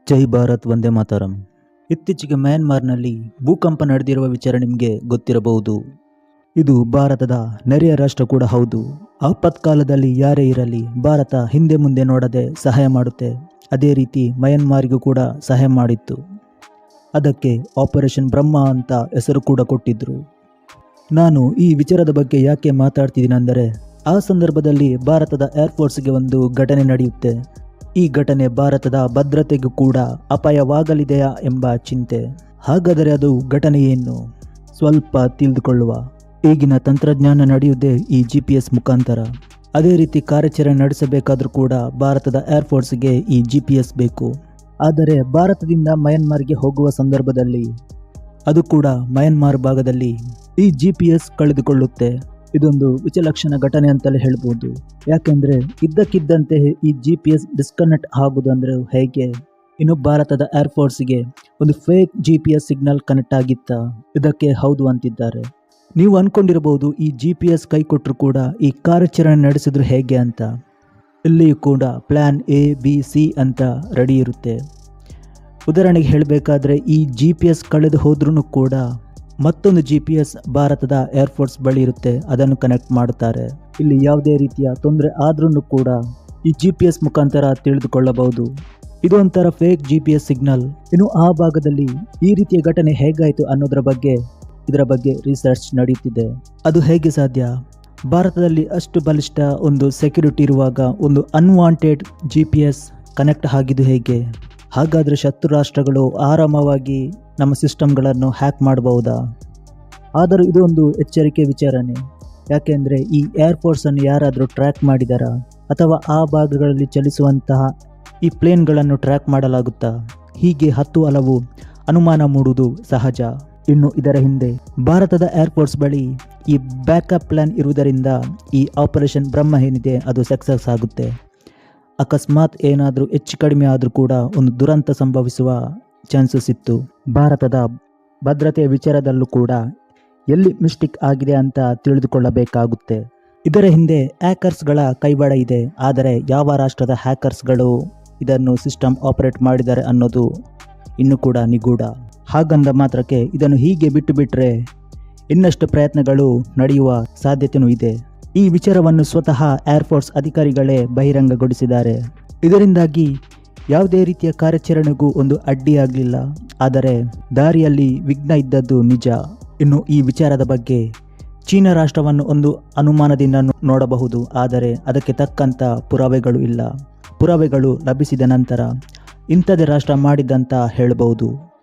ಜೈ ಭಾರತ್ ವಂದೇ ಮಾತರಂ. ಇತ್ತೀಚೆಗೆ ಮ್ಯಾನ್ಮಾರ್ನಲ್ಲಿ ಭೂಕಂಪ ನಡೆದಿರುವ ವಿಚಾರ ನಿಮಗೆ ಗೊತ್ತಿರಬಹುದು. ಇದು ಭಾರತದ ನೆರೆಯ ರಾಷ್ಟ್ರ ಕೂಡ ಹೌದು. ಆಪತ್ಕಾಲದಲ್ಲಿ ಯಾರೇ ಇರಲಿ ಭಾರತ ಹಿಂದೆ ಮುಂದೆ ನೋಡದೆ ಸಹಾಯ ಮಾಡುತ್ತೆ. ಅದೇ ರೀತಿ ಮಯನ್ಮಾರಿಗೂ ಕೂಡ ಸಹಾಯ ಮಾಡಿತ್ತು. ಅದಕ್ಕೆ ಆಪರೇಷನ್ ಬ್ರಹ್ಮ ಅಂತ ಹೆಸರು ಕೂಡ ಕೊಟ್ಟಿದ್ರು. ನಾನು ಈ ವಿಚಾರದ ಬಗ್ಗೆ ಯಾಕೆ ಮಾತಾಡ್ತಿದ್ದೀನಿ ಅಂದರೆ, ಆ ಸಂದರ್ಭದಲ್ಲಿ ಭಾರತದ ಏರ್ಫೋರ್ಸ್ಗೆ ಒಂದು ಘಟನೆ ನಡೆಯುತ್ತೆ. ಈ ಘಟನೆ ಭಾರತದ ಭದ್ರತೆಗೂ ಕೂಡ ಅಪಾಯವಾಗಲಿದೆಯಾ ಎಂಬ ಚಿಂತೆ. ಹಾಗಾದರೆ ಅದು ಘಟನೆ ಏನು? ಸ್ವಲ್ಪ ತಿಳಿದುಕೊಳ್ಳುವ. ಈಗಿನ ತಂತ್ರಜ್ಞಾನ ನಡೆಯುವುದೇ ಈ GPS ಮುಖಾಂತರ. ಅದೇ ರೀತಿ ಕಾರ್ಯಾಚರಣೆ ನಡೆಸಬೇಕಾದ್ರೂ ಕೂಡ ಭಾರತದ ಏರ್ಫೋರ್ಸ್ಗೆ ಈ GPS ಬೇಕು. ಆದರೆ ಭಾರತದಿಂದ ಮಯನ್ಮಾರ್ಗೆ ಹೋಗುವ ಸಂದರ್ಭದಲ್ಲಿ, ಅದು ಕೂಡ ಮಯನ್ಮಾರ್ ಭಾಗದಲ್ಲಿ ಈ GPS ಕಳೆದುಕೊಳ್ಳುತ್ತೆ. ಇದೊಂದು ವಿಚಲಕ್ಷಣ ಘಟನೆ ಅಂತಲೇ ಹೇಳ್ಬೋದು. ಯಾಕೆಂದರೆ ಇದ್ದಕ್ಕಿದ್ದಂತೆ ಈ GPS ಡಿಸ್ಕನೆಕ್ಟ್ ಆಗೋದು ಅಂದರೆ ಹೇಗೆ? ಇನ್ನು ಭಾರತದ ಏರ್ಫೋರ್ಸ್ಗೆ ಒಂದು ಫೇಕ್ GPS ಸಿಗ್ನಲ್ ಕನೆಕ್ಟ್ ಆಗಿತ್ತಾ? ಇದಕ್ಕೆ ಹೌದು ಅಂತಿದ್ದಾರೆ. ನೀವು ಅಂದ್ಕೊಂಡಿರಬಹುದು ಈ GPS ಕೈ ಕೊಟ್ಟರು ಕೂಡ ಈ ಕಾರ್ಯಾಚರಣೆ ನಡೆಸಿದ್ರು ಹೇಗೆ ಅಂತ. ಇಲ್ಲಿಯೂ ಕೂಡ ಪ್ಲ್ಯಾನ್ ABC ಅಂತ ರೆಡಿ ಇರುತ್ತೆ. ಉದಾಹರಣೆಗೆ ಹೇಳಬೇಕಾದ್ರೆ ಈ GPS ಕಳೆದು ಹೋದ್ರೂ ಕೂಡ ಮತ್ತೊಂದು GPS ಭಾರತದ ಏರ್ಫೋರ್ಸ್ ಬಳಿ ಇರುತ್ತೆ. ಅದನ್ನು ಕನೆಕ್ಟ್ ಮಾಡುತ್ತಾರೆ. ಇಲ್ಲಿ ಯಾವುದೇ ರೀತಿಯ ತೊಂದರೆ ಆದ್ರೂ ಕೂಡ ಈ GPS ಮುಖಾಂತರ ತಿಳಿದುಕೊಳ್ಳಬಹುದು. ಇದು ಒಂಥರ ಫೇಕ್ GPS ಸಿಗ್ನಲ್. ಇನ್ನು ಆ ಭಾಗದಲ್ಲಿ ಈ ರೀತಿಯ ಘಟನೆ ಹೇಗಾಯಿತು ಅನ್ನೋದರ ಬಗ್ಗೆ ಇದರ ಬಗ್ಗೆ ರಿಸರ್ಚ್ ನಡೆಯುತ್ತಿದೆ. ಅದು ಹೇಗೆ ಸಾಧ್ಯ? ಭಾರತದಲ್ಲಿ ಅಷ್ಟು ಬಲಿಷ್ಠ ಒಂದು ಸೆಕ್ಯೂರಿಟಿ ಇರುವಾಗ ಒಂದು ಅನ್ವಾಂಟೆಡ್ GPS ಕನೆಕ್ಟ್ ಆಗಿದ್ದು ಹೇಗೆ? ಹಾಗಾದರೆ ಶತ್ರು ರಾಷ್ಟ್ರಗಳು ಆರಾಮವಾಗಿ ನಮ್ಮ ಸಿಸ್ಟಮ್ಗಳನ್ನು ಹ್ಯಾಕ್ ಮಾಡಬಹುದಾ? ಆದರೂ ಇದು ಒಂದು ಎಚ್ಚರಿಕೆ ವಿಚಾರನೇ. ಯಾಕೆಂದರೆ ಈ ಏರ್ಫೋರ್ಸನ್ನು ಯಾರಾದರೂ ಟ್ರ್ಯಾಕ್ ಮಾಡಿದಾರಾ? ಅಥವಾ ಆ ಭಾಗಗಳಲ್ಲಿ ಚಲಿಸುವಂತಹ ಈ ಪ್ಲೇನ್ಗಳನ್ನು ಟ್ರ್ಯಾಕ್ ಮಾಡಲಾಗುತ್ತಾ? ಹೀಗೆ ಹಲವು ಅನುಮಾನ ಮೂಡುವುದು ಸಹಜ. ಇನ್ನು ಇದರ ಹಿಂದೆ ಭಾರತದ ಏರ್ಫೋರ್ಸ್ ಬಳಿ ಈ ಬ್ಯಾಕಪ್ ಪ್ಲಾನ್ ಇರುವುದರಿಂದ ಈ ಆಪರೇಷನ್ ಬ್ರಹ್ಮ ಏನಿದೆ ಅದು ಸಕ್ಸಸ್ ಆಗುತ್ತೆ. ಅಕಸ್ಮಾತ್ ಏನಾದರೂ ಹೆಚ್ಚು ಕಡಿಮೆ ಆದರೂ ಕೂಡ ಒಂದು ದುರಂತ ಸಂಭವಿಸುವ ಚಾನ್ಸಸ್ ಇತ್ತು. ಭಾರತದ ಭದ್ರತೆಯ ವಿಚಾರದಲ್ಲೂ ಕೂಡ ಎಲ್ಲಿ ಮಿಸ್ಟೇಕ್ ಆಗಿದೆ ಅಂತ ತಿಳಿದುಕೊಳ್ಳಬೇಕಾಗುತ್ತೆ. ಇದರ ಹಿಂದೆ ಹ್ಯಾಕರ್ಸ್ಗಳ ಕೈವಾಡ ಇದೆ. ಆದರೆ ಯಾವ ರಾಷ್ಟ್ರದ ಹ್ಯಾಕರ್ಸ್ಗಳು ಇದನ್ನು ಸಿಸ್ಟಮ್ ಆಪರೇಟ್ ಮಾಡಿದ್ದಾರೆ ಅನ್ನೋದು ಇನ್ನೂ ಕೂಡ ನಿಗೂಢ. ಹಾಗಂದ ಮಾತ್ರಕ್ಕೆ ಇದನ್ನು ಹೀಗೆ ಬಿಟ್ಟು ಬಿಟ್ಟರೆ ಇನ್ನಷ್ಟು ಪ್ರಯತ್ನಗಳು ನಡೆಯುವ ಸಾಧ್ಯತೆಯೂ ಇದೆ. ಈ ವಿಚಾರವನ್ನು ಸ್ವತಃ ಏರ್ಫೋರ್ಸ್ ಅಧಿಕಾರಿಗಳೇ ಬಹಿರಂಗಗೊಳಿಸಿದ್ದಾರೆ. ಇದರಿಂದಾಗಿ ಯಾವುದೇ ರೀತಿಯ ಕಾರ್ಯಾಚರಣೆಗೂ ಒಂದು ಅಡ್ಡಿಯಾಗಲಿಲ್ಲ. ಆದರೆ ದಾರಿಯಲ್ಲಿ ವಿಘ್ನ ಇದ್ದದ್ದು ನಿಜ. ಇನ್ನು ಈ ವಿಚಾರದ ಬಗ್ಗೆ ಚೀನಾ ರಾಷ್ಟ್ರವನ್ನು ಒಂದು ಅನುಮಾನದಿಂದ ನೋಡಬಹುದು. ಆದರೆ ಅದಕ್ಕೆ ತಕ್ಕಂಥ ಪುರಾವೆಗಳು ಇಲ್ಲ. ಪುರಾವೆಗಳು ಲಭಿಸಿದ ನಂತರ ಇಂಥದೇ ರಾಷ್ಟ್ರ ಮಾಡಿದ್ದಂತ ಹೇಳಬಹುದು.